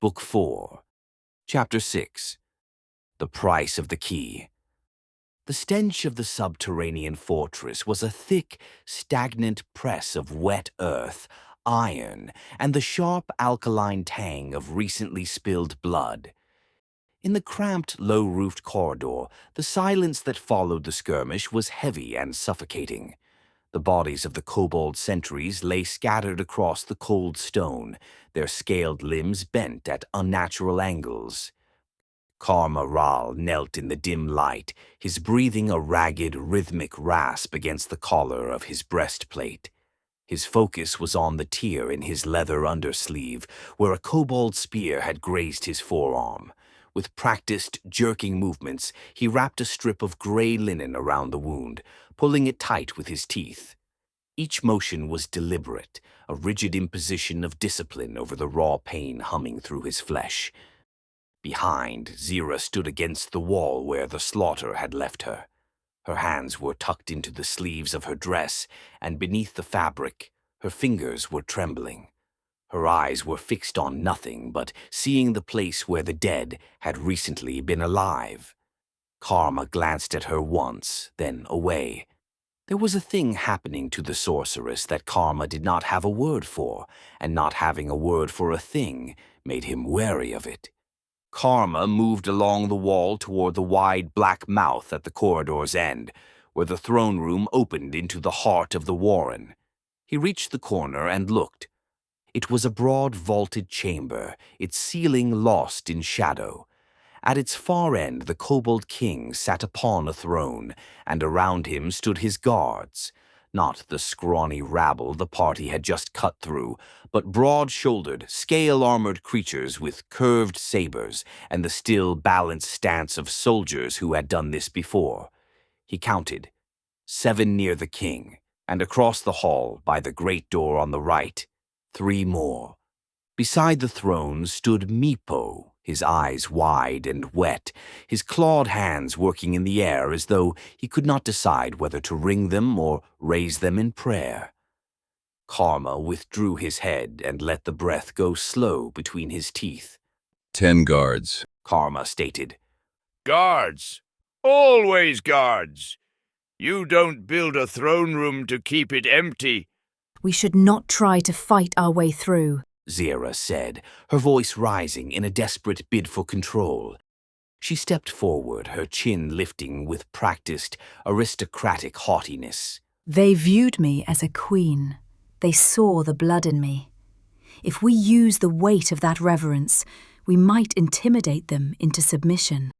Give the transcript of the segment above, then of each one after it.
Book 4, Chapter 6, The Price of the Key. The stench of the subterranean fortress was a thick, stagnant press of wet earth, iron, and the sharp alkaline tang of recently spilled blood. In the cramped, low-roofed corridor, the silence that followed the skirmish was heavy and suffocating. The bodies of the kobold sentries lay scattered across the cold stone, their scaled limbs bent at unnatural angles. Karma Ral knelt in the dim light, his breathing a ragged, rhythmic rasp against the collar of his breastplate. His focus was on the tear in his leather undersleeve, where a kobold spear had grazed his forearm. With practiced, jerking movements, he wrapped a strip of gray linen around the wound, pulling it tight with his teeth. Each motion was deliberate, a rigid imposition of discipline over the raw pain humming through his flesh. Behind, Zira stood against the wall where the slaughter had left her. Her hands were tucked into the sleeves of her dress, and beneath the fabric, her fingers were trembling. Her eyes were fixed on nothing but seeing the place where the dead had recently been alive. Karma glanced at her once, then away. There was a thing happening to the sorceress that Karma did not have a word for, and not having a word for a thing made him wary of it. Karma moved along the wall toward the wide black mouth at the corridor's end, where the throne room opened into the heart of the warren. He reached the corner and looked. It was a broad vaulted chamber, its ceiling lost in shadow. At its far end the kobold king sat upon a throne, and around him stood his guards. Not the scrawny rabble the party had just cut through, but broad-shouldered, scale-armored creatures with curved sabers and the still balanced stance of soldiers who had done this before. He counted. 7 near the king, and across the hall, by the great door on the right, 3 more. Beside the throne stood Meepo, his eyes wide and wet, his clawed hands working in the air as though he could not decide whether to wring them or raise them in prayer. Karma withdrew his head and let the breath go slow between his teeth. 10 guards, Karma stated. Guards. Always guards. You don't build a throne room to keep it empty. We should not try to fight our way through, Zira said, her voice rising in a desperate bid for control. She stepped forward, her chin lifting with practiced, aristocratic haughtiness. They viewed me as a queen. They saw the blood in me. If we use the weight of that reverence, we might intimidate them into submission.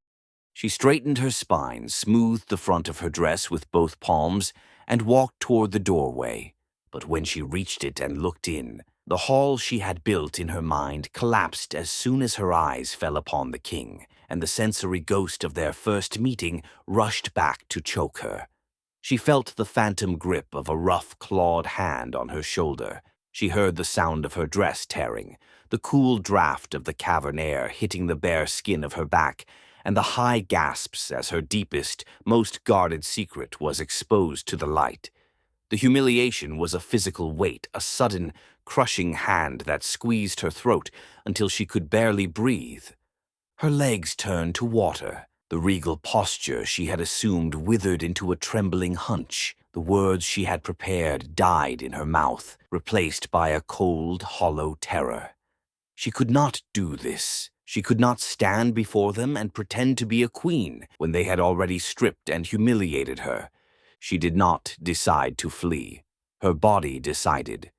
She straightened her spine, smoothed the front of her dress with both palms, and walked toward the doorway. But when she reached it and looked in, the hall she had built in her mind collapsed as soon as her eyes fell upon the king, and the sensory ghost of their first meeting rushed back to choke her. She felt the phantom grip of a rough, clawed hand on her shoulder. She heard the sound of her dress tearing, the cool draft of the cavern air hitting the bare skin of her back, and the high gasps as her deepest, most guarded secret was exposed to the light. The humiliation was a physical weight, a sudden, crushing hand that squeezed her throat until she could barely breathe. Her legs turned to water. The regal posture she had assumed withered into a trembling hunch. The words she had prepared died in her mouth, replaced by a cold, hollow terror. She could not do this. She could not stand before them and pretend to be a queen when they had already stripped and humiliated her. She did not decide to flee. Her body decided.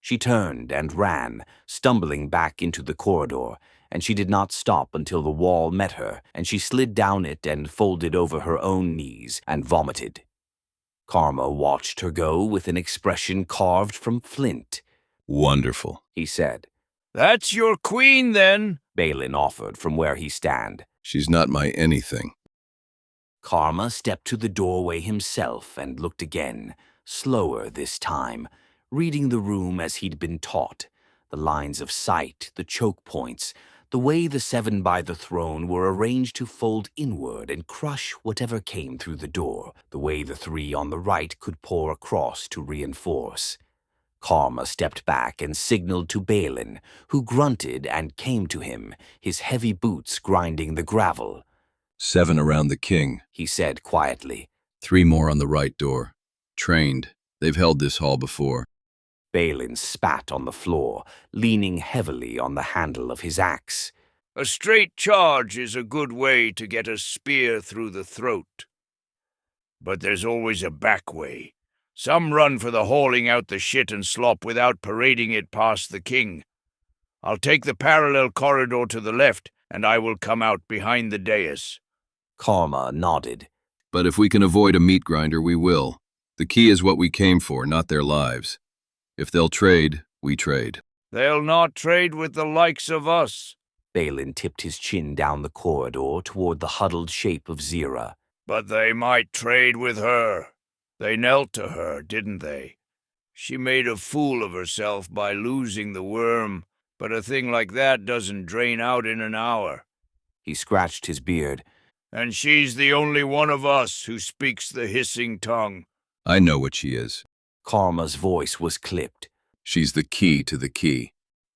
She turned and ran, stumbling back into the corridor, and she did not stop until the wall met her, and she slid down it and folded over her own knees and vomited. Karma watched her go with an expression carved from flint. Wonderful, He said. That's your queen, then? Balin offered from where he stand. She's not my anything. Karma stepped to the doorway himself and looked again, slower this time, reading the room as he'd been taught, the lines of sight, the choke points, the way the 7 by the throne were arranged to fold inward and crush whatever came through the door, the way the 3 on the right could pour across to reinforce. Karma stepped back and signaled to Balin, who grunted and came to him, his heavy boots grinding the gravel. 7 around the king. He said quietly. 3 more on the right door. Trained. They've held this hall before. Balin spat on the floor, leaning heavily on the handle of his axe. A straight charge is a good way to get a spear through the throat. But there's always a back way. Some run for the hauling out the shit and slop without parading it past the king. I'll take the parallel corridor to the left, and I will come out behind the dais. Karma nodded. But if we can avoid a meat grinder, we will. The key is what we came for, not their lives. If they'll trade, we trade. They'll not trade with the likes of us. Balin tipped his chin down the corridor toward the huddled shape of Zira. But they might trade with her. They knelt to her, didn't they? She made a fool of herself by losing the worm, but a thing like that doesn't drain out in an hour. He scratched his beard. And she's the only one of us who speaks the hissing tongue. I know what she is. Karma's voice was clipped. She's the key to the key.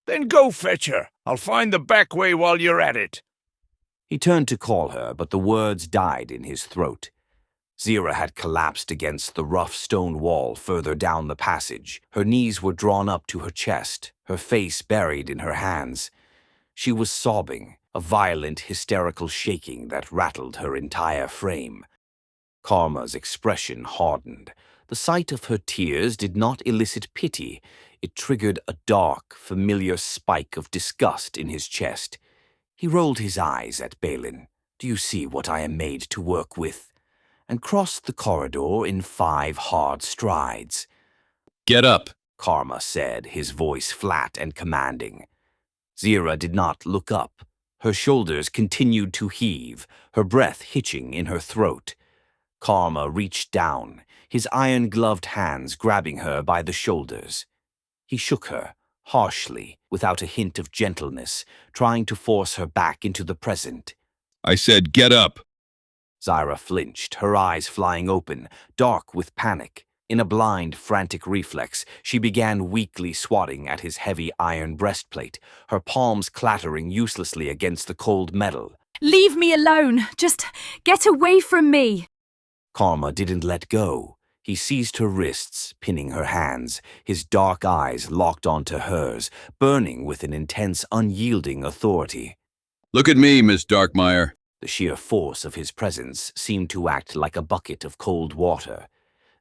Then go fetch her. I'll find the back way while you're at it. He turned to call her, but the words died in his throat. Zira had collapsed against the rough stone wall further down the passage. Her knees were drawn up to her chest, her face buried in her hands. She was sobbing, a violent, hysterical shaking that rattled her entire frame. Karma's expression hardened. The sight of her tears did not elicit pity. It triggered a dark, familiar spike of disgust in his chest. He rolled his eyes at Balin. "Do you see what I am made to work with?" and crossed the corridor in 5 hard strides. Get up! Karma said, his voice flat and commanding. Zira did not look up. Her shoulders continued to heave, her breath hitching in her throat. Karma reached down, his iron-gloved hands grabbing her by the shoulders. He shook her, harshly, without a hint of gentleness, trying to force her back into the present. I said get up! Zira flinched, her eyes flying open, dark with panic. In a blind, frantic reflex, she began weakly swatting at his heavy iron breastplate, her palms clattering uselessly against the cold metal. Leave me alone! Just get away from me! Karma didn't let go. He seized her wrists, pinning her hands, his dark eyes locked onto hers, burning with an intense, unyielding authority. Look at me, Miss Darkmeyer. The sheer force of his presence seemed to act like a bucket of cold water.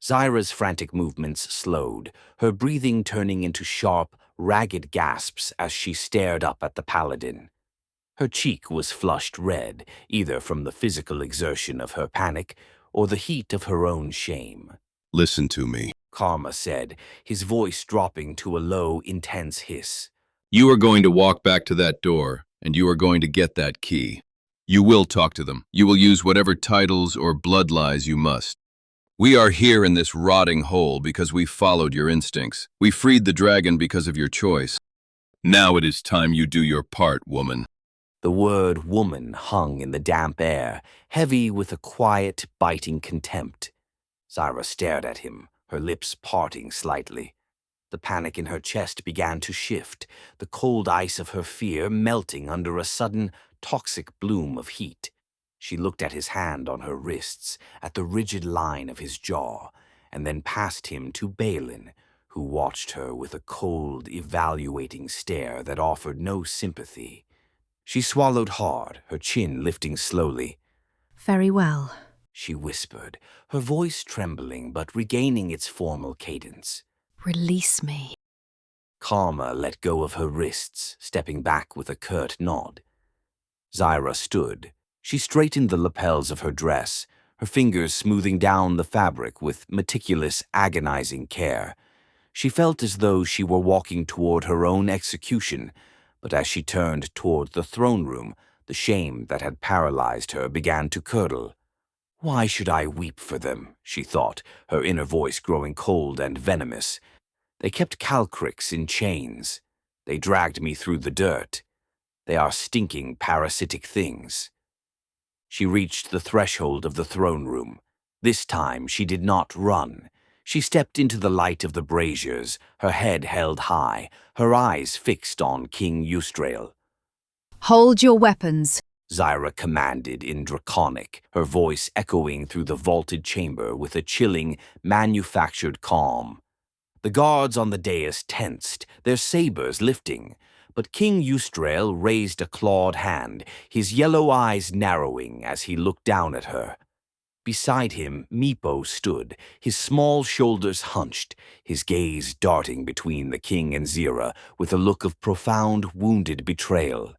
Zira's frantic movements slowed, her breathing turning into sharp, ragged gasps as she stared up at the paladin. Her cheek was flushed red, either from the physical exertion of her panic or the heat of her own shame. Listen to me. Karma said, his voice dropping to a low, intense hiss. You are going to walk back to that door, and you are going to get that key. You will talk to them. You will use whatever titles or blood lies you must. We are here in this rotting hole because we followed your instincts. We freed the dragon because of your choice. Now it is time you do your part, woman. The word woman hung in the damp air, heavy with a quiet, biting contempt. Zira stared at him, her lips parting slightly. The panic in her chest began to shift, the cold ice of her fear melting under a sudden, toxic bloom of heat. She looked at his hand on her wrists, at the rigid line of his jaw, and then past him to Balin, who watched her with a cold, evaluating stare that offered no sympathy. She swallowed hard, her chin lifting slowly. Very well, she whispered, her voice trembling but regaining its formal cadence. Release me. Karma let go of her wrists, stepping back with a curt nod. Zira stood. She straightened the lapels of her dress, her fingers smoothing down the fabric with meticulous, agonizing care. She felt as though she were walking toward her own execution, but as she turned toward the throne room, the shame that had paralyzed her began to curdle. Why should I weep for them, she thought, her inner voice growing cold and venomous. They kept Calcrics in chains. They dragged me through the dirt. They are stinking, parasitic things. She reached the threshold of the throne room. This time she did not run. She stepped into the light of the braziers, her head held high, her eyes fixed on King Eustrael. Hold your weapons. Zyra commanded in Draconic, her voice echoing through the vaulted chamber with a chilling, manufactured calm. The guards on the dais tensed, their sabers lifting, but King Eustrael raised a clawed hand, his yellow eyes narrowing as he looked down at her. Beside him, Meepo stood, his small shoulders hunched, his gaze darting between the king and Zyra with a look of profound, wounded betrayal.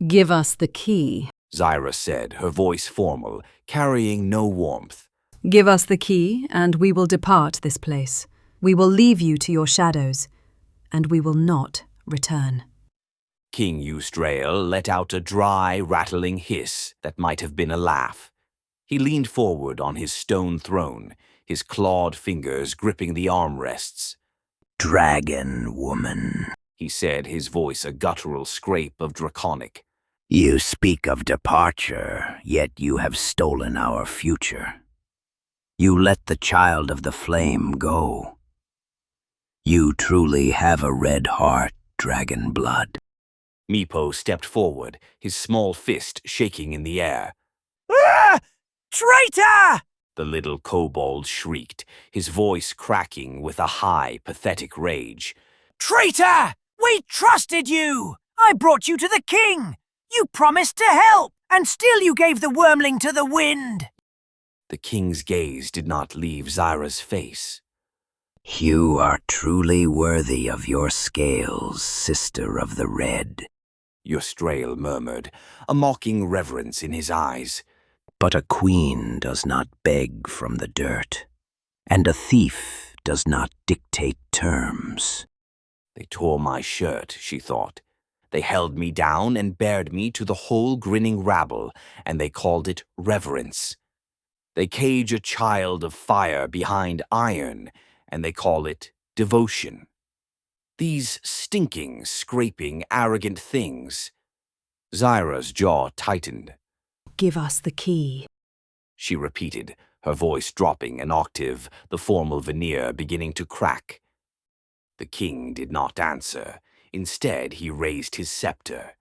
Give us the key. Zyra said, her voice formal, carrying no warmth. Give us the key, and we will depart this place. We will leave you to your shadows, and we will not return. King Eustrael let out a dry, rattling hiss that might have been a laugh. He leaned forward on his stone throne, his clawed fingers gripping the armrests. "Dragon woman," he said, his voice a guttural scrape of Draconic. "you speak of departure, yet you have stolen our future. You let the child of the flame go. You truly have a red heart, dragon blood." Meepo stepped forward, his small fist shaking in the air. "Ah! Traitor!" The little kobold shrieked, his voice cracking with a high, pathetic rage. "Traitor! We trusted you! I brought you to the king! You promised to help, and still you gave the wormling to the wind!" The king's gaze did not leave Zyra's face. "You are truly worthy of your scales, sister of the red," Eustrael murmured, a mocking reverence in his eyes. "But a queen does not beg from the dirt, and a thief does not dictate terms." They tore my shirt, she thought. They held me down and bared me to the whole grinning rabble, and they called it reverence. They cage a child of fire behind iron, and they call it devotion. These stinking, scraping, arrogant things. Zyra's jaw tightened. Give us the key. She repeated, her voice dropping an octave, the formal veneer beginning to crack. The king did not answer. Instead, he raised his scepter.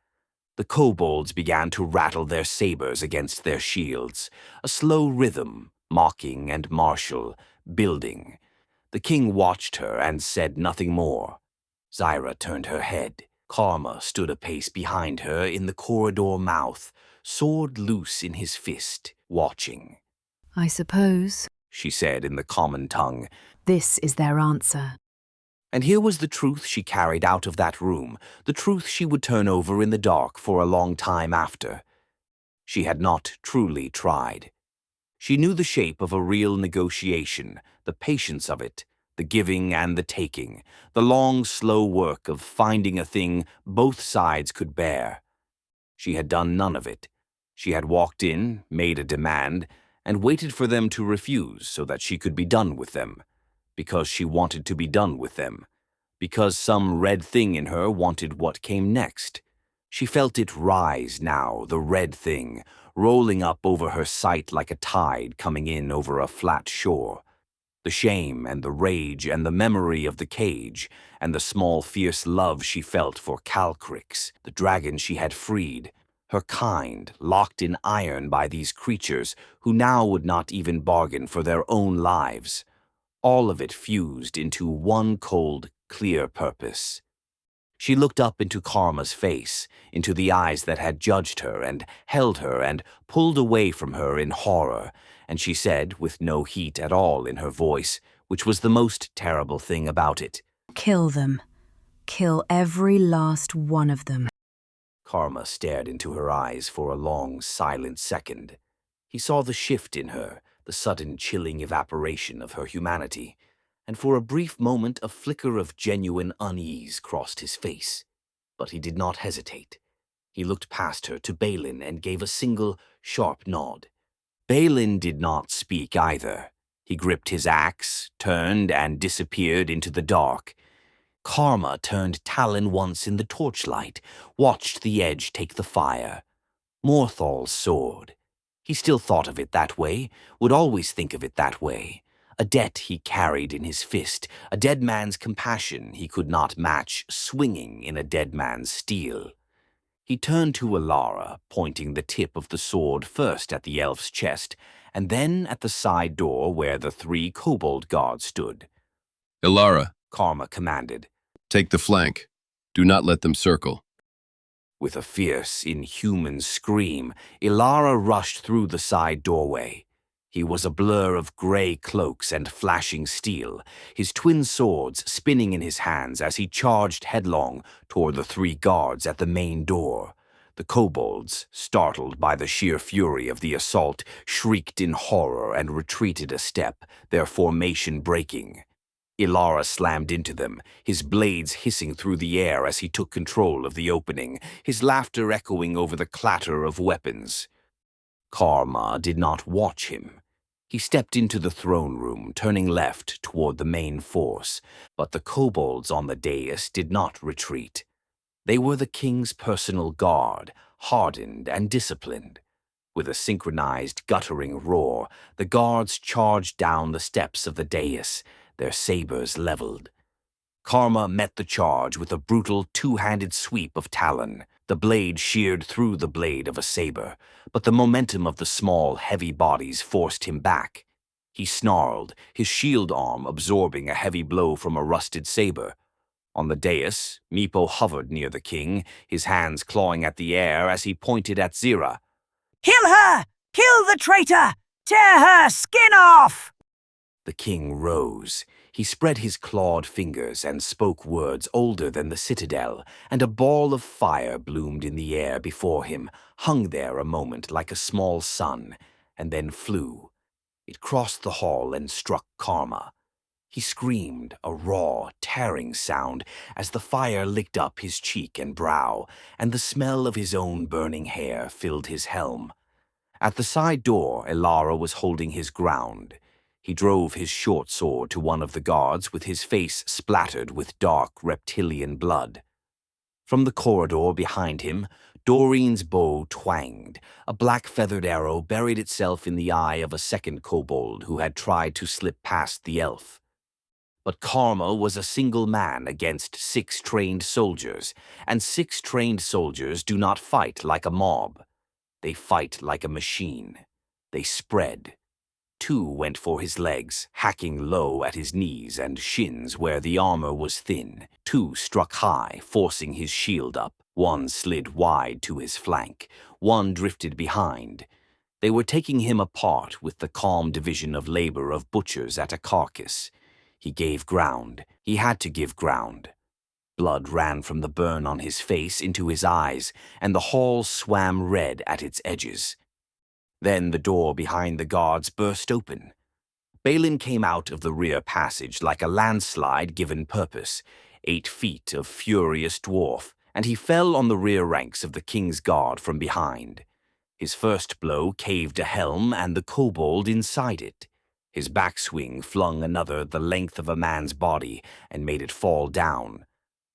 The kobolds began to rattle their sabers against their shields, a slow rhythm, mocking and martial, building. The king watched her and said nothing more. Zyra turned her head. Karma stood a pace behind her in the corridor mouth, sword loose in his fist, watching. I suppose, she said in the common tongue. This is their answer. And here was the truth she carried out of that room, the truth she would turn over in the dark for a long time after. She had not truly tried. She knew the shape of a real negotiation, the patience of it, the giving and the taking, the long, slow work of finding a thing both sides could bear. She had done none of it. She had walked in, made a demand, and waited for them to refuse so that she could be done with them, because she wanted to be done with them, because some red thing in her wanted what came next. She felt it rise now, the red thing, rolling up over her sight like a tide coming in over a flat shore. The shame and the rage and the memory of the cage and the small fierce love she felt for Calcrix, the dragon she had freed, her kind, locked in iron by these creatures who now would not even bargain for their own lives. All of it fused into one cold, clear purpose. She looked up into Karma's face, into the eyes that had judged her and held her and pulled away from her in horror, and she said, with no heat at all in her voice, which was the most terrible thing about it, Kill them. Kill every last one of them. Karma stared into her eyes for a long, silent second. He saw the shift in her, the sudden chilling evaporation of her humanity, and for a brief moment a flicker of genuine unease crossed his face. But he did not hesitate. He looked past her to Balin and gave a single, sharp nod. Balin did not speak either. He gripped his axe, turned, and disappeared into the dark. Karma turned Talon once in the torchlight, watched the edge take the fire. Morthal's sword. He still thought of it that way, would always think of it that way. a debt he carried in his fist, a dead man's compassion he could not match swinging in a dead man's steel. He turned to Ilara, pointing the tip of the sword first at the elf's chest, and then at the side door where the 3 kobold guards stood. Ilara, Karma commanded. take the flank. Do not let them circle. With a fierce, inhuman scream, Ilara rushed through the side doorway. He was a blur of gray cloaks and flashing steel, his twin swords spinning in his hands as he charged headlong toward the 3 guards at the main door. The kobolds, startled by the sheer fury of the assault, shrieked in horror and retreated a step, their formation breaking. Ilara slammed into them, his blades hissing through the air as he took control of the opening, his laughter echoing over the clatter of weapons. Karma did not watch him. He stepped into the throne room, turning left toward the main force, but the kobolds on the dais did not retreat. They were the king's personal guard, hardened and disciplined. With a synchronized, guttering roar, the guards charged down the steps of the dais, their sabers leveled. Karma met the charge with a brutal 2-handed sweep of talon. The blade sheared through the blade of a saber, but the momentum of the small, heavy bodies forced him back. He snarled, his shield arm absorbing a heavy blow from a rusted saber. On the dais, Meepo hovered near the king, his hands clawing at the air as he pointed at Zira. Kill her! Kill the traitor! Tear her skin off! The king rose. He spread his clawed fingers and spoke words older than the citadel, and a ball of fire bloomed in the air before him, hung there a moment like a small sun, and then flew. It crossed the hall and struck Karma. He screamed, a raw, tearing sound, as the fire licked up his cheek and brow, and the smell of his own burning hair filled his helm. At the side door, Ilara was holding his ground. He drove his short sword to one of the guards with his face splattered with dark reptilian blood. From the corridor behind him, Doreen's bow twanged. A black-feathered arrow buried itself in the eye of a second kobold who had tried to slip past the elf. But Karma was a single man against 6 trained soldiers, and 6 trained soldiers do not fight like a mob. They fight like a machine. They spread. 2 went for his legs, hacking low at his knees and shins where the armor was thin. 2 struck high, forcing his shield up. 1 slid wide to his flank. 1 drifted behind. They were taking him apart with the calm division of labor of butchers at a carcass. He gave ground. He had to give ground. Blood ran from the burn on his face into his eyes, and the hall swam red at its edges. Then the door behind the guards burst open. Balin came out of the rear passage like a landslide given purpose, 8 feet of furious dwarf, and he fell on the rear ranks of the king's guard from behind. His first blow caved a helm and the kobold inside it. His backswing flung another the length of a man's body and made it fall down.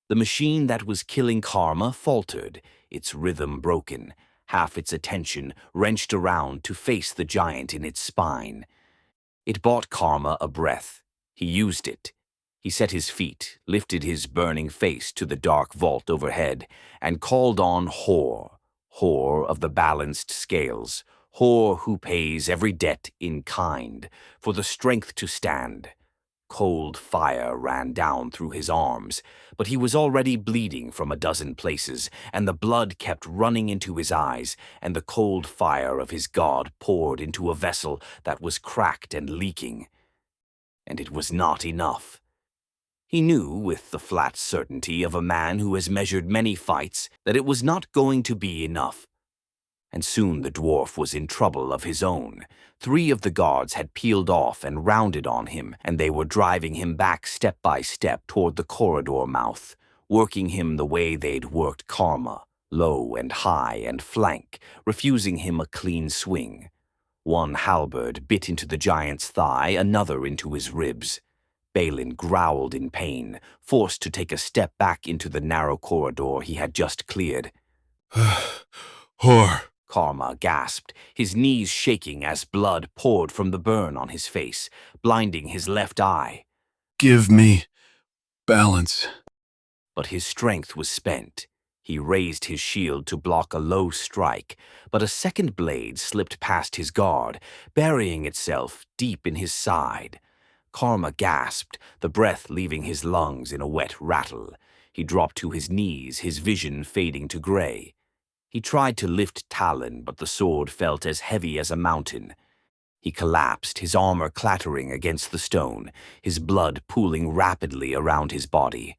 The machine that was killing Karma faltered, its rhythm broken, half its attention wrenched around to face the giant in its spine. It bought Karma a breath. He used it. He set his feet, lifted his burning face to the dark vault overhead, and called on Hor, Hor of the balanced scales, Hor who pays every debt in kind, for the strength to stand. Cold fire ran down through his arms, but he was already bleeding from a dozen places, and the blood kept running into his eyes, and the cold fire of his god poured into a vessel that was cracked and leaking. And it was not enough. He knew, with the flat certainty of a man who has measured many fights, that it was not going to be enough. And soon the dwarf was in trouble of his own. 3 of the guards had peeled off and rounded on him, and they were driving him back step by step toward the corridor mouth, working him the way they'd worked Karma, low and high and flank, refusing him a clean swing. 1 halberd bit into the giant's thigh, another into his ribs. Balin growled in pain, forced to take a step back into the narrow corridor he had just cleared. Hor, Karma gasped, his knees shaking as blood poured from the burn on his face, blinding his left eye. Give me balance. But his strength was spent. He raised his shield to block a low strike, but a second blade slipped past his guard, burying itself deep in his side. Karma gasped, the breath leaving his lungs in a wet rattle. He dropped to his knees, his vision fading to gray. He tried to lift Talon, but the sword felt as heavy as a mountain. He collapsed, his armor clattering against the stone, his blood pooling rapidly around his body.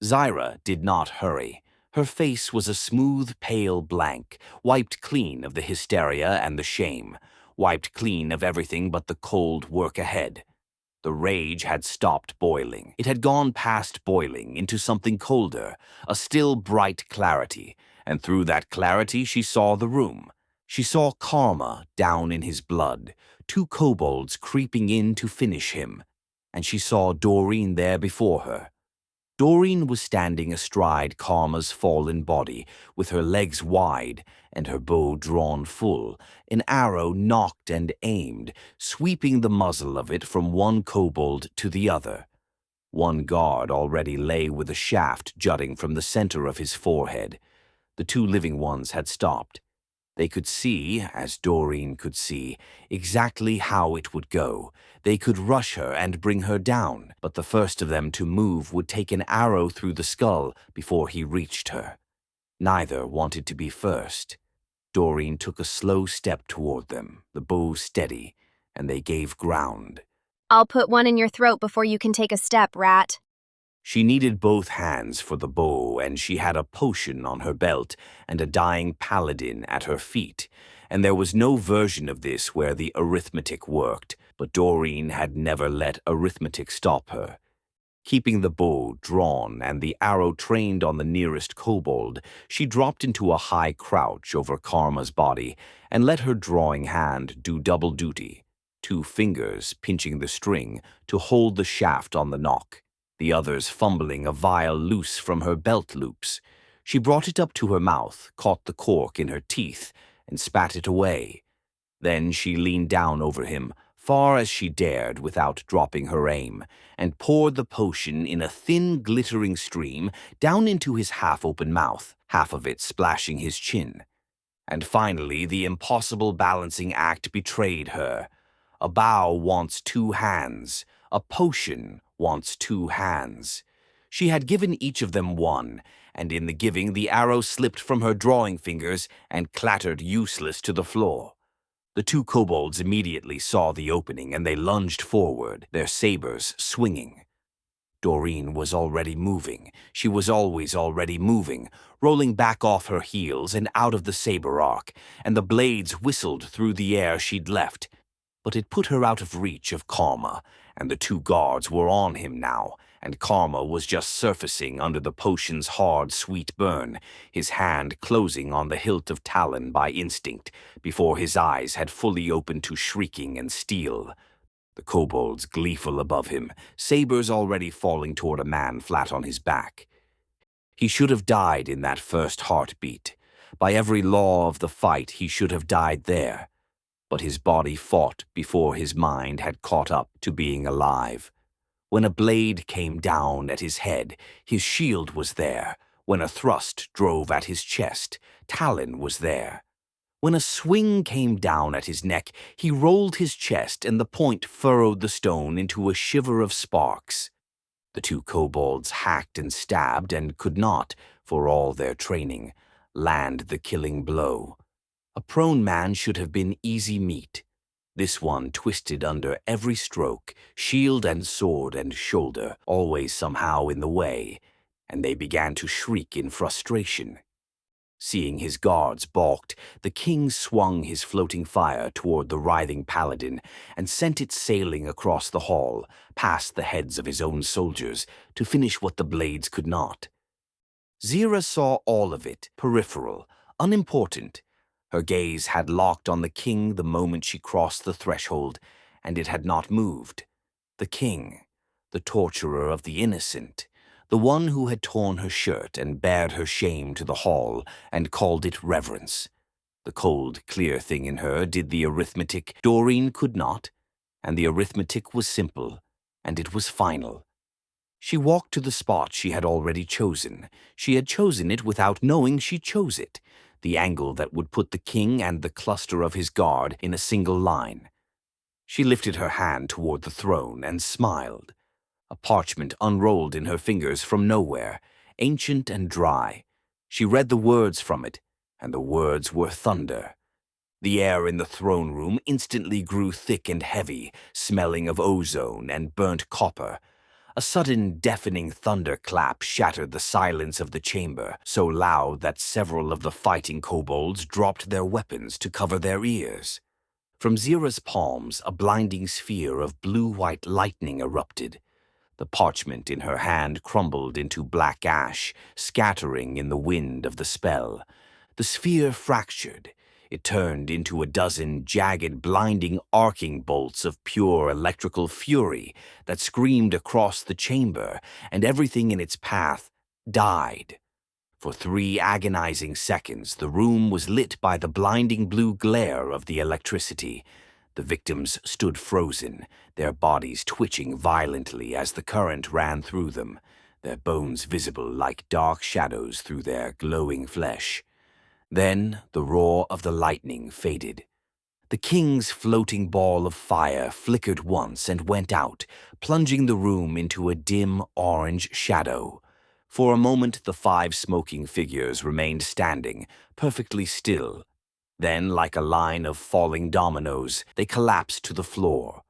Zyra did not hurry. Her face was a smooth, pale blank, wiped clean of the hysteria and the shame, wiped clean of everything but the cold work ahead. The rage had stopped boiling. It had gone past boiling into something colder, a still bright clarity, and through that clarity she saw the room. She saw Karma down in his blood, 2 kobolds creeping in to finish him, and she saw Doreen there before her. Doreen was standing astride Karma's fallen body, with her legs wide and her bow drawn full, an arrow nocked and aimed, sweeping the muzzle of it from one kobold to the other. One guard already lay with a shaft jutting from the center of his forehead. The 2 living ones had stopped. They could see, as Doreen could see, exactly how it would go. They could rush her and bring her down, but the first of them to move would take an arrow through the skull before he reached her. Neither wanted to be first. Doreen took a slow step toward them, the bow steady, and they gave ground. I'll put one in your throat before you can take a step, rat. She needed both hands for the bow, and she had a potion on her belt and a dying paladin at her feet, and there was no version of this where the arithmetic worked, but Doreen had never let arithmetic stop her. Keeping the bow drawn and the arrow trained on the nearest kobold, she dropped into a high crouch over Karma's body and let her drawing hand do double duty, 2 fingers pinching the string to hold the shaft on the nock, the others fumbling a vial loose from her belt loops. She brought it up to her mouth, caught the cork in her teeth, and spat it away. Then she leaned down over him, far as she dared without dropping her aim, and poured the potion in a thin, glittering stream down into his half-open mouth, half of it splashing his chin. And finally, the impossible balancing act betrayed her. A bow wants 2 hands. A potion wants 2 hands. She had given each of them one, and in the giving the arrow slipped from her drawing fingers and clattered useless to the floor. The 2 kobolds immediately saw the opening, and they lunged forward, their sabers swinging. Doreen was already moving. She was always already moving, rolling back off her heels and out of the saber arc, and the blades whistled through the air she'd left. But it put her out of reach of Karma, and the 2 guards were on him now, and Karma was just surfacing under the potion's hard, sweet burn, his hand closing on the hilt of Talon by instinct, before his eyes had fully opened to shrieking and steel. The kobolds gleeful above him, sabers already falling toward a man flat on his back. He should have died in that first heartbeat. By every law of the fight, he should have died there. But his body fought before his mind had caught up to being alive. When a blade came down at his head, his shield was there. When a thrust drove at his chest, Talon was there. When a swing came down at his neck, he rolled his chest and the point furrowed the stone into a shiver of sparks. The 2 kobolds hacked and stabbed and could not, for all their training, land the killing blow. A prone man should have been easy meat. This one twisted under every stroke, shield and sword and shoulder, always somehow in the way, and they began to shriek in frustration. Seeing his guards balked, the king swung his floating fire toward the writhing paladin and sent it sailing across the hall, past the heads of his own soldiers, to finish what the blades could not. Zyra saw all of it, peripheral, unimportant. Her gaze had locked on the king the moment she crossed the threshold, and it had not moved. The king, the torturer of the innocent, the one who had torn her shirt and bared her shame to the hall and called it reverence. The cold, clear thing in her did the arithmetic Doreen could not, and the arithmetic was simple, and it was final. She walked to the spot she had already chosen. She had chosen it without knowing she chose it, the angle that would put the king and the cluster of his guard in a single line. She lifted her hand toward the throne and smiled. A parchment unrolled in her fingers from nowhere, ancient and dry. She read the words from it, and the words were thunder. The air in the throne room instantly grew thick and heavy, smelling of ozone and burnt copper. A sudden, deafening thunderclap shattered the silence of the chamber, so loud that several of the fighting kobolds dropped their weapons to cover their ears. From Zira's palms, a blinding sphere of blue-white lightning erupted. The parchment in her hand crumbled into black ash, scattering in the wind of the spell. The sphere fractured. It turned into a dozen jagged, blinding, arcing bolts of pure electrical fury that screamed across the chamber, and everything in its path died. For 3 agonizing seconds, the room was lit by the blinding blue glare of the electricity. The victims stood frozen, their bodies twitching violently as the current ran through them, their bones visible like dark shadows through their glowing flesh. Then the roar of the lightning faded. The king's floating ball of fire flickered once and went out, plunging the room into a dim orange shadow. For a moment, the 5 smoking figures remained standing, perfectly still. Then, like a line of falling dominoes, they collapsed to the floor.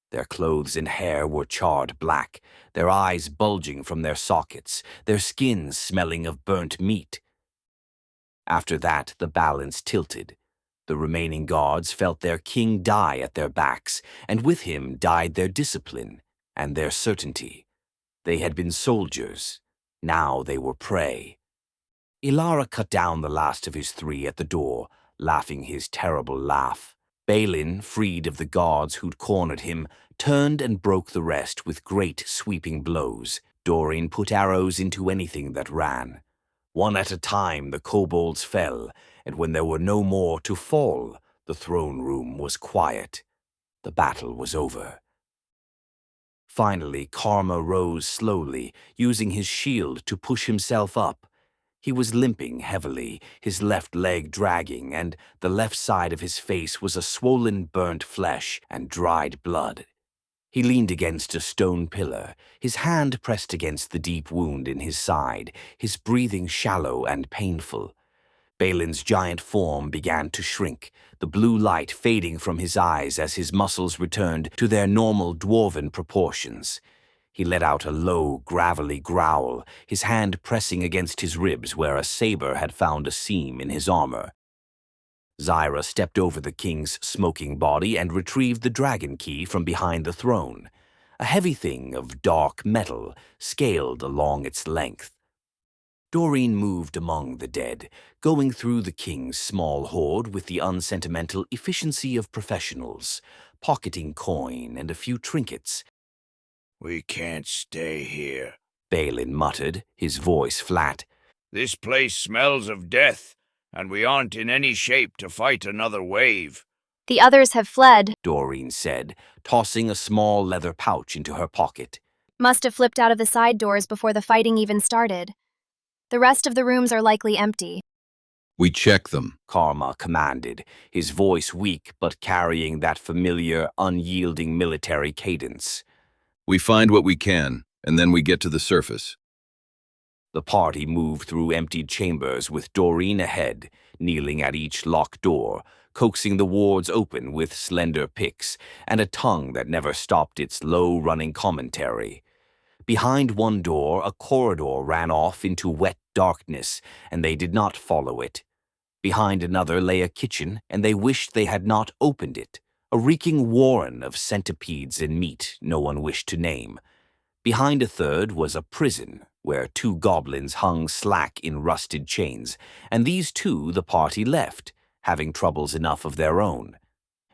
Their clothes and hair were charred black, their eyes bulging from their sockets, their skins smelling of burnt meat. After that, the balance tilted. The remaining guards felt their king die at their backs, and with him died their discipline and their certainty. They had been soldiers. Now they were prey. Ilara cut down the last of his 3 at the door, laughing his terrible laugh. Balin, freed of the guards who'd cornered him, turned and broke the rest with great sweeping blows. Doreen put arrows into anything that ran. One at a time the kobolds fell, and when there were no more to fall, the throne room was quiet. The battle was over. Finally, Karma rose slowly, using his shield to push himself up. He was limping heavily, his left leg dragging, and the left side of his face was a swollen, burnt flesh and dried blood. He leaned against a stone pillar, his hand pressed against the deep wound in his side, his breathing shallow and painful. Balin's giant form began to shrink, the blue light fading from his eyes as his muscles returned to their normal dwarven proportions. He let out a low, gravelly growl, his hand pressing against his ribs where a saber had found a seam in his armor. Zira stepped over the king's smoking body and retrieved the dragon key from behind the throne, a heavy thing of dark metal scaled along its length. Doreen moved among the dead, going through the king's small hoard with the unsentimental efficiency of professionals, pocketing coin and a few trinkets. "We can't stay here," Balin muttered, his voice flat. "This place smells of death, and we aren't in any shape to fight another wave." The others have fled. Doreen said, tossing a small leather pouch into her pocket. Must have flipped out of the side doors before the fighting even started. The rest of the rooms are likely empty. We check them. Karma commanded, his voice weak but carrying that familiar, unyielding military cadence. We find what we can, and then we get to the surface. The party moved through emptied chambers with Doreen ahead, kneeling at each locked door, coaxing the wards open with slender picks and a tongue that never stopped its low-running commentary. Behind one door, a corridor ran off into wet darkness, and they did not follow it. Behind another lay a kitchen, and they wished they had not opened it, a reeking warren of centipedes and meat no one wished to name. Behind a third was a prison, where 2 goblins hung slack in rusted chains, and these 2 the party left, having troubles enough of their own.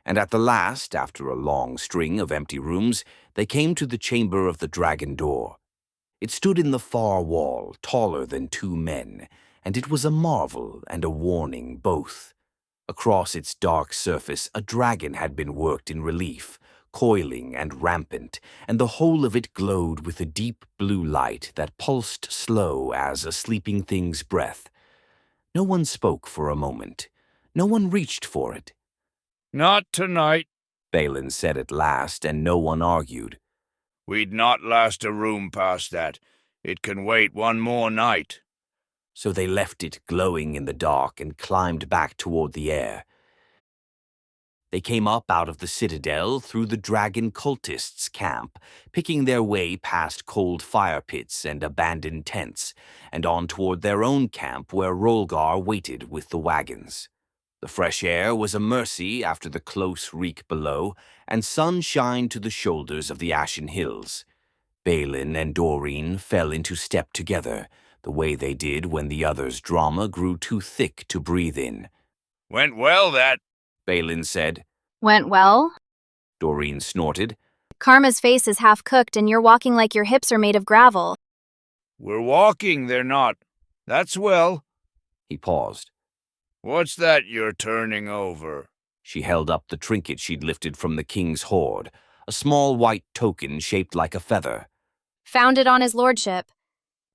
And at the last, after a long string of empty rooms, they came to the chamber of the dragon door. It stood in the far wall, taller than 2 men, and it was a marvel and a warning both. Across its dark surface, a dragon had been worked in relief, coiling and rampant, and the whole of it glowed with a deep blue light that pulsed slow as a sleeping thing's breath. No one spoke for a moment. No one reached for it. Not tonight. Balin said at last, and no one argued. We'd not last a room past that. It can wait one more night. So they left it glowing in the dark and climbed back toward the air. They came up out of the citadel through the dragon cultists' camp, picking their way past cold fire pits and abandoned tents, and on toward their own camp where Rolgar waited with the wagons. The fresh air was a mercy after the close reek below, and sun shined to the shoulders of the ashen hills. Balin and Doreen fell into step together, the way they did when the other's drama grew too thick to breathe in. Went well, that. Balin said. Went well? Doreen snorted. Karma's face is half cooked and you're walking like your hips are made of gravel. We're walking, they're not. That's well. He paused. What's that you're turning over? She held up the trinket she'd lifted from the king's hoard, a small white token shaped like a feather. Found it on his lordship.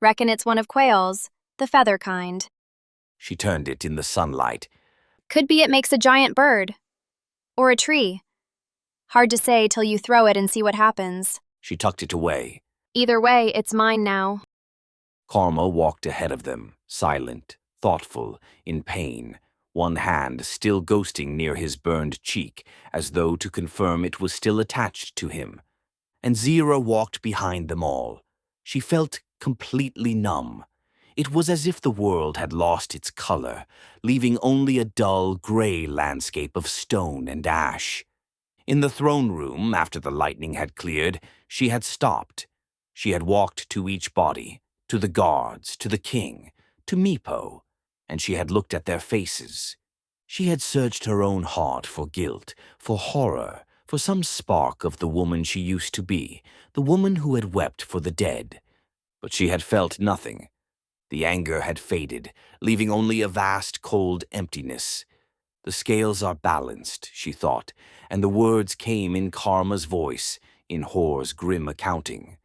Reckon it's one of Quail's, the feather kind. She turned it in the sunlight. Could be it makes a giant bird. Or a tree. Hard to say till you throw it and see what happens. She tucked it away. Either way, it's mine now. Karma walked ahead of them, silent, thoughtful, in pain, one hand still ghosting near his burned cheek, as though to confirm it was still attached to him. And Zira walked behind them all. She felt completely numb. It was as if the world had lost its color, leaving only a dull, gray landscape of stone and ash. In the throne room, after the lightning had cleared, she had stopped. She had walked to each body, to the guards, to the king, to Meepo, and she had looked at their faces. She had searched her own heart for guilt, for horror, for some spark of the woman she used to be, the woman who had wept for the dead. But she had felt nothing. The anger had faded, leaving only a vast, cold emptiness. The scales are balanced, she thought, and the words came in Karma's voice, in Hor's grim accounting.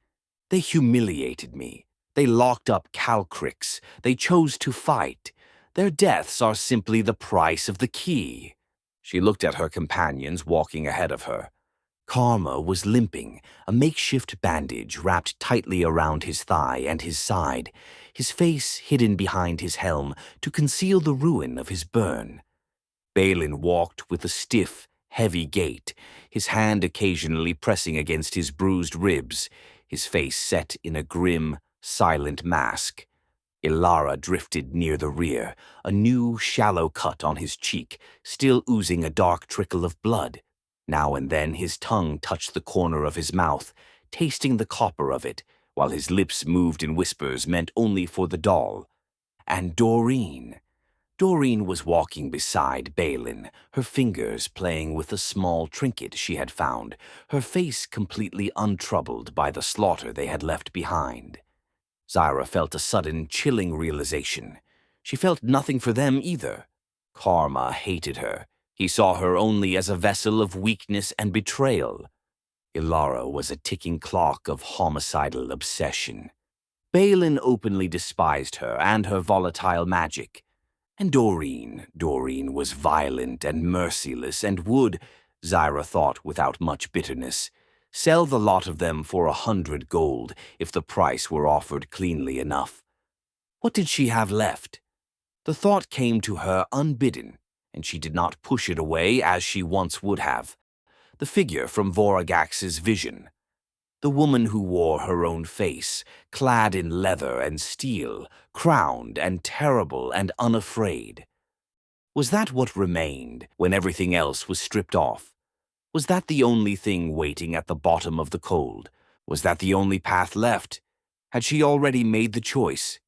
They humiliated me. They locked up Calcrix. They chose to fight. Their deaths are simply the price of the key. She looked at her companions walking ahead of her. Karma was limping, a makeshift bandage wrapped tightly around his thigh and his side, his face hidden behind his helm to conceal the ruin of his burn. Balin walked with a stiff, heavy gait, his hand occasionally pressing against his bruised ribs, his face set in a grim, silent mask. Ilara drifted near the rear, a new, shallow cut on his cheek, still oozing a dark trickle of blood. Now and then his tongue touched the corner of his mouth, tasting the copper of it, while his lips moved in whispers meant only for the doll. And Doreen. Doreen was walking beside Balin, her fingers playing with a small trinket she had found, her face completely untroubled by the slaughter they had left behind. Zyra felt a sudden, chilling realization. She felt nothing for them either. Karma hated her. He saw her only as a vessel of weakness and betrayal. Ilara was a ticking clock of homicidal obsession. Balin openly despised her and her volatile magic. And Doreen was violent and merciless and would, Zyra thought without much bitterness, sell the lot of them for 100 gold if the price were offered cleanly enough. What did she have left? The thought came to her unbidden, and she did not push it away as she once would have. The figure from Voragax's vision. The woman who wore her own face, clad in leather and steel, crowned and terrible and unafraid. Was that what remained when everything else was stripped off? Was that the only thing waiting at the bottom of the cold? Was that the only path left? Had she already made the choice?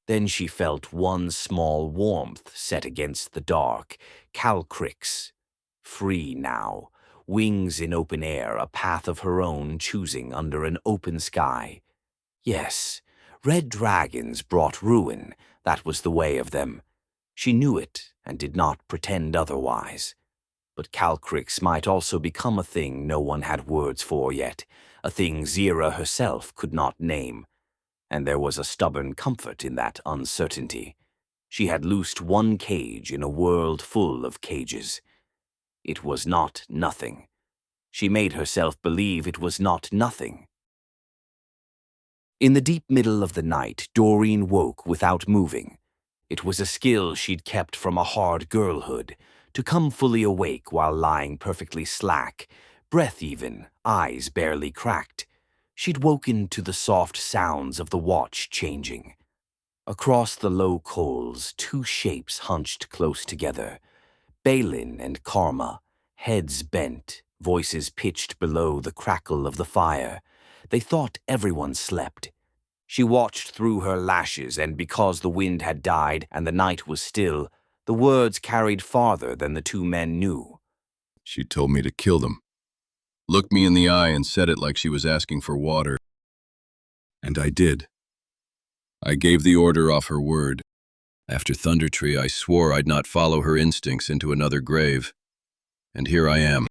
Then she felt one small warmth set against the dark, Calcrix. Free now, wings in open air, a path of her own choosing under an open sky. Yes, red dragons brought ruin, that was the way of them. She knew it and did not pretend otherwise. But Calcrix might also become a thing no one had words for yet, a thing Zira herself could not name. And there was a stubborn comfort in that uncertainty. She had loosed one cage in a world full of cages. It was not nothing. She made herself believe it was not nothing. In the deep middle of the night, Doreen woke without moving. It was a skill she'd kept from a hard girlhood, to come fully awake while lying perfectly slack, breath even, eyes barely cracked. She'd woken to the soft sounds of the watch changing. Across the low coals, two shapes hunched close together. Balin and Karma, heads bent, voices pitched below the crackle of the fire. They thought everyone slept. She watched through her lashes, and because the wind had died and the night was still, the words carried farther than the two men knew. She told me to kill them. Looked me in the eye and said it like she was asking for water. And I did. I gave the order off her word. After Thundertree, I swore I'd not follow her instincts into another grave. And here I am.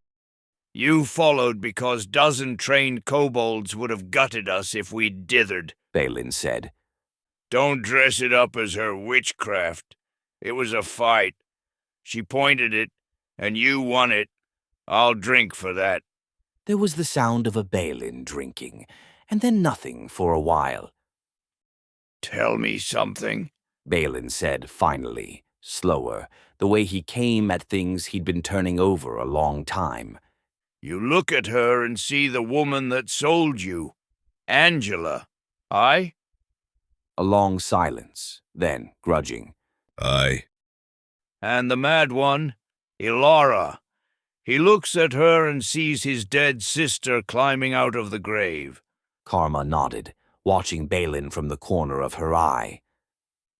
You followed because dozen trained kobolds would have gutted us if we'd dithered, Balin said. Don't dress it up as her witchcraft. It was a fight. She pointed it, and you won it. I'll drink for that. There was the sound of a Balin drinking, and then nothing for a while. Tell me something, Balin said finally, slower, the way he came at things he'd been turning over a long time. You look at her and see the woman that sold you, Angela. Aye? A long silence, then grudging. Aye. And the mad one, Ilara. He looks at her and sees his dead sister climbing out of the grave. Karma nodded, watching Balin from the corner of her eye.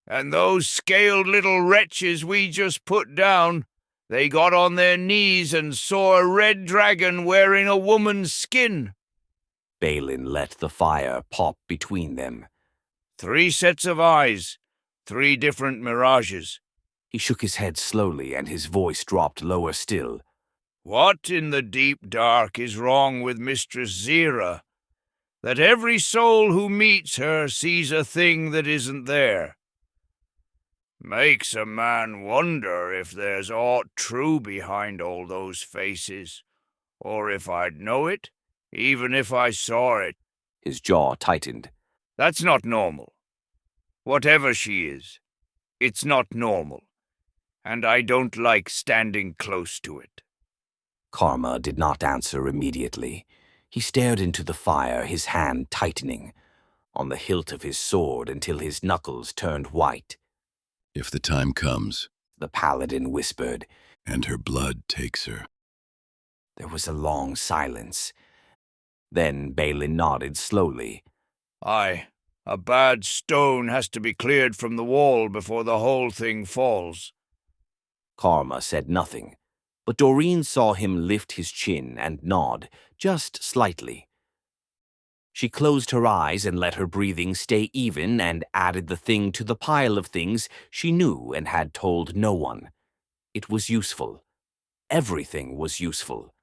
And those scaled little wretches we just put down, they got on their knees and saw a red dragon wearing a woman's skin. Balin let the fire pop between them. 3 sets of eyes, 3 different mirages. He shook his head slowly, and his voice dropped lower still. What in the deep dark is wrong with Mistress Zira? That every soul who meets her sees a thing that isn't there. Makes a man wonder if there's aught true behind all those faces, or if I'd know it, even if I saw it. His jaw tightened. That's not normal. Whatever she is, it's not normal, and I don't like standing close to it. Karma did not answer immediately. He stared into the fire, his hand tightening, on the hilt of his sword until his knuckles turned white. If the time comes, The paladin whispered. and her blood takes her. There was a long silence. Then Balin nodded slowly. Aye, a bad stone has to be cleared from the wall before the whole thing falls. Karma said nothing, but Doreen saw him lift his chin and nod, just slightly. She closed her eyes and let her breathing stay even and added the thing to the pile of things she knew and had told no one. It was useful. Everything was useful.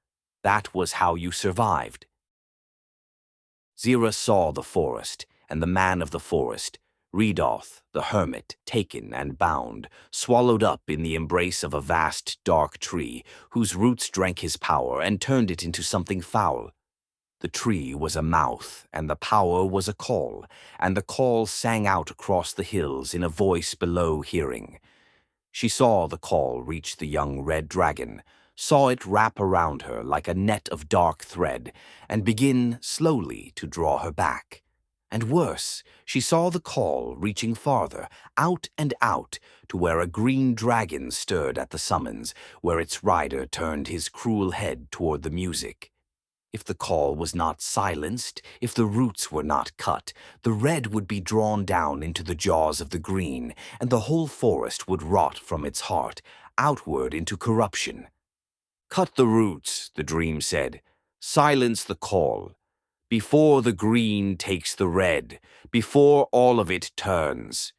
That was how you survived. Zira saw the forest, and the man of the forest, Redoth, the hermit, taken and bound, swallowed up in the embrace of a vast, dark tree, whose roots drank his power and turned it into something foul. The tree was a mouth, and the power was a call, and the call sang out across the hills in a voice below hearing. She saw the call reach the young red dragon, saw it wrap around her like a net of dark thread, and begin slowly to draw her back. And worse, she saw the call reaching farther, out and out, to where a green dragon stirred at the summons, where its rider turned his cruel head toward the music. If the call was not silenced, if the roots were not cut, the red would be drawn down into the jaws of the green, and the whole forest would rot from its heart, outward into corruption. Cut the roots, the dream said. Silence the call. Before the green takes the red, before all of it turns.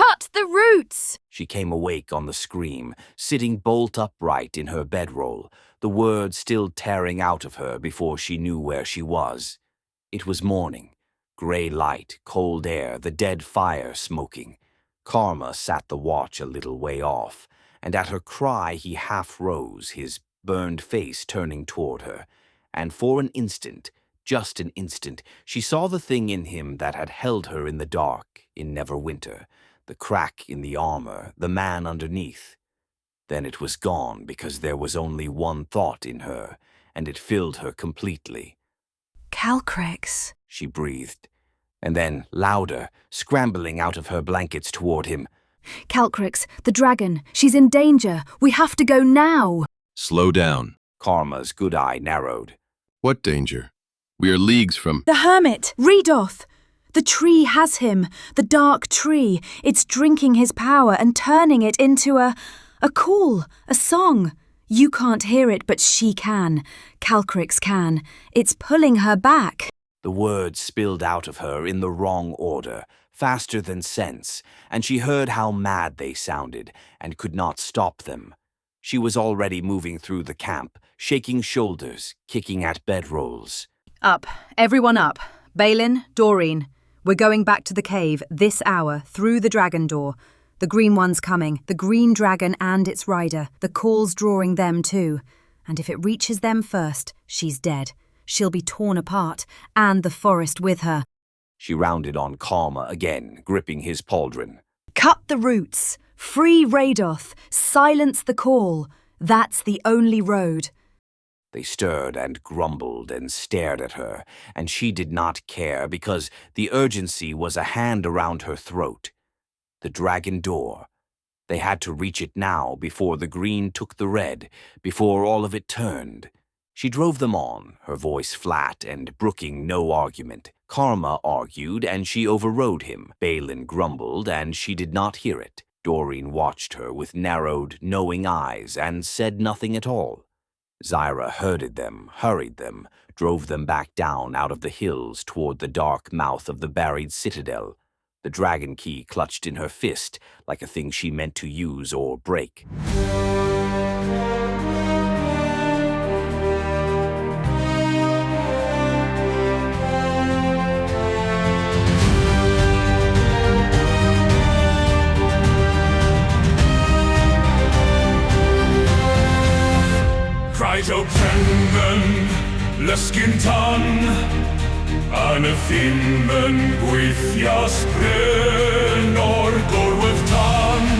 Cut the roots! She came awake on the scream, sitting bolt upright in her bedroll, the words still tearing out of her before she knew where she was. It was morning. Grey light, cold air, the dead fire smoking. Karma sat the watch a little way off, and at her cry he half rose, his burned face turning toward her, and for an instant, just an instant, she saw the thing in him that had held her in the dark in Neverwinter, the crack in the armor, the man underneath. Then it was gone because there was only one thought in her, and it filled her completely. Calcrex, She breathed, and then, louder, scrambling out of her blankets toward him. Calcrex, the dragon, she's in danger. We have to go now. Slow down. Karma's good eye narrowed. What danger? We are leagues from... The hermit, Redoth. The tree has him, the dark tree. It's drinking his power and turning it into a call, a song. You can't hear it, but she can. Calcrex can. It's pulling her back. The words spilled out of her in the wrong order, faster than sense, and she heard how mad they sounded and could not stop them. She was already moving through the camp, shaking shoulders, kicking at bedrolls. Up, everyone up. Balin, Doreen, we're going back to the cave this hour, through the dragon door. The green one's coming, the green dragon and its rider. The call's drawing them too. And if it reaches them first, she's dead. She'll be torn apart, and the forest with her. She rounded on Karma again, gripping his pauldron. Cut the roots. Free Redoth. Silence the call. That's the only road. They stirred and grumbled and stared at her, and she did not care because the urgency was a hand around her throat. The dragon door. They had to reach it now before the green took the red, before all of it turned. She drove them on, her voice flat and brooking no argument. Karma argued, and she overrode him. Balin grumbled, and she did not hear it. Doreen watched her with narrowed, knowing eyes and said nothing at all. Zyra herded them, hurried them, drove them back down out of the hills toward the dark mouth of the buried citadel, the dragon key clutched in her fist like a thing she meant to use or break. Brennen, lysgyntan, yn y ffilmen gweithias bryn o'r gorwydd tan,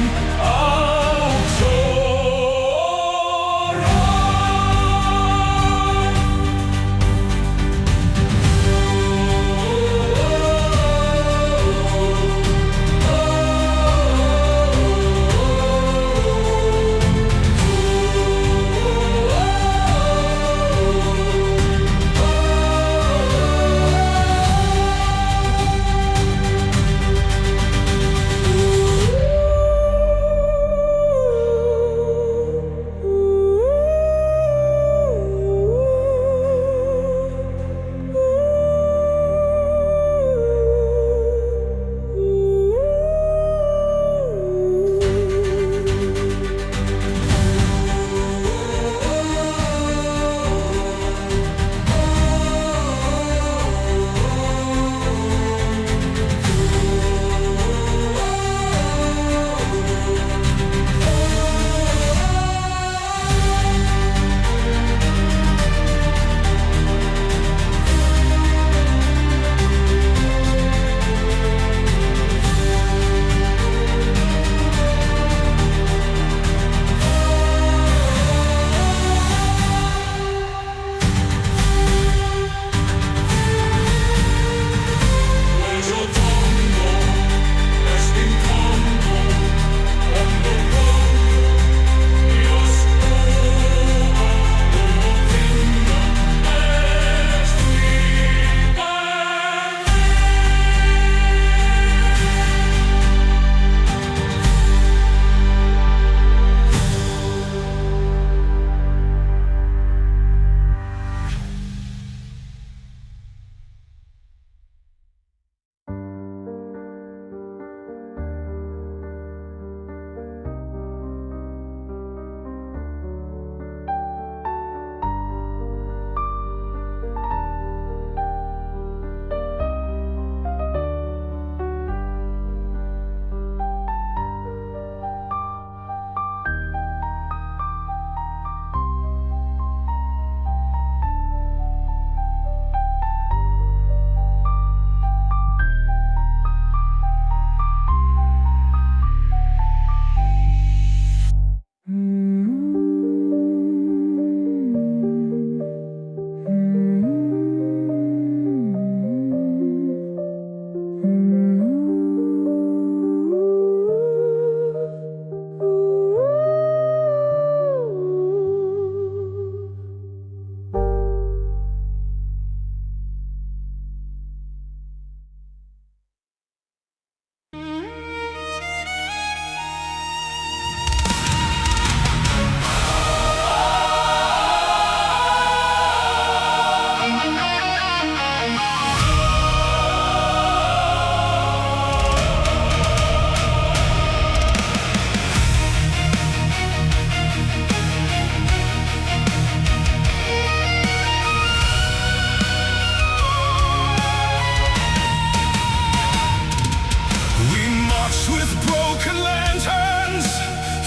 with broken lanterns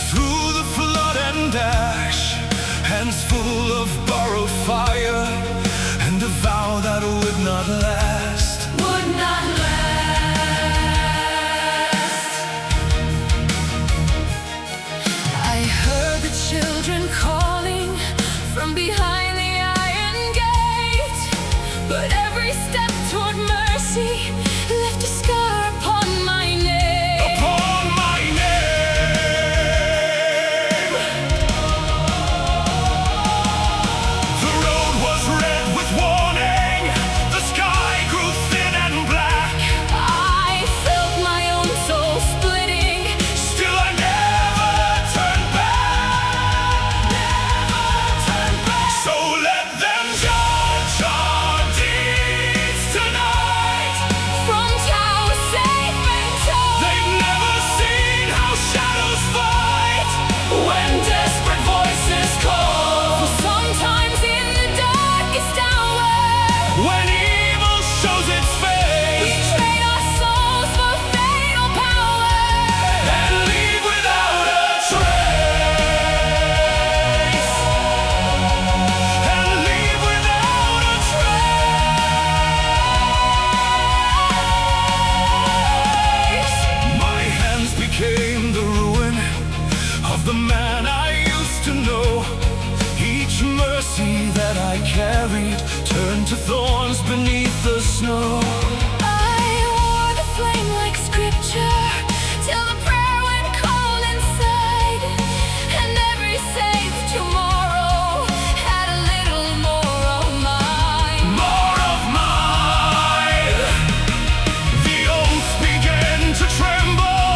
through the flood and ash, hands full of borrowed fire, and a vow that would not last. Would not last. I heard the children calling from behind the iron gate, but every step toward mercy left a scar upon my name. Upon my name. The road was red with warning. The sky grew thin and black. I felt my own soul splitting. Still I never turned back. Never turned back. So let them judge our deeds tonight. From tower safe and tall, They've never seen how shadows fight when desperate voices call. sometimes in the darkest hour, When evil shows its we face trade our souls for fatal power. and leave without a trace. And leave without a trace. My hands became the ruin of the man I used to know. Each mercy that I carried turned to thorns beneath the snow. I wore the flame like scripture till the prayer went cold inside, and every saved tomorrow had a little more of mine. More of mine. The oath began to tremble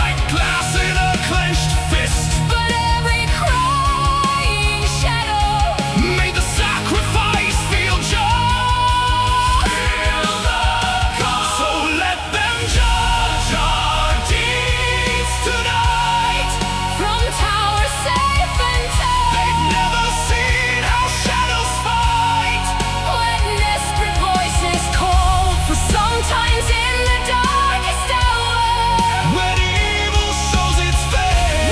like glass in a clenched fist. But every crying shadow Made the sacrifice feel just. Feel the cost. So let them judge our deeds tonight. from tower safe and tall, They've never seen how shadows fight. when desperate voices call. For sometimes in the darkest hour, When evil shows its we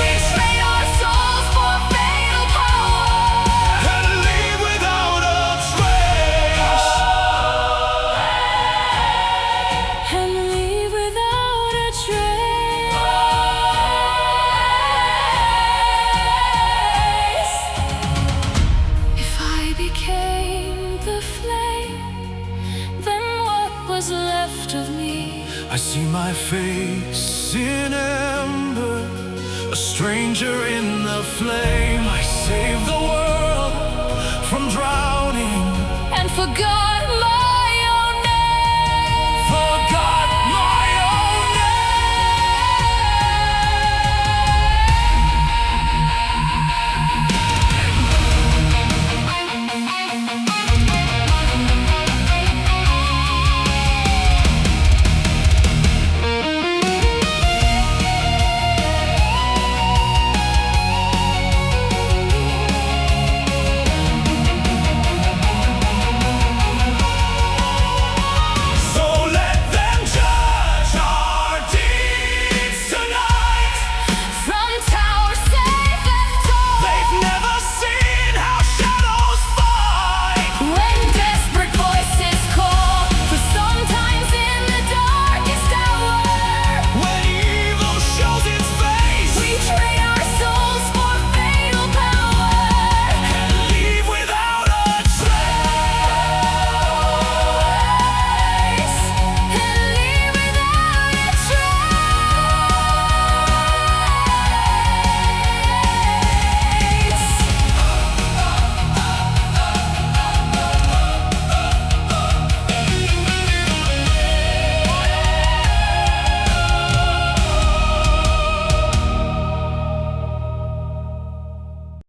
face trade our souls for fatal power. and leave without a trace. And leave without a trace. If I became the flame, then what was left of me? I see my face in ember, a stranger in the flame. I save the world from drowning. And forgot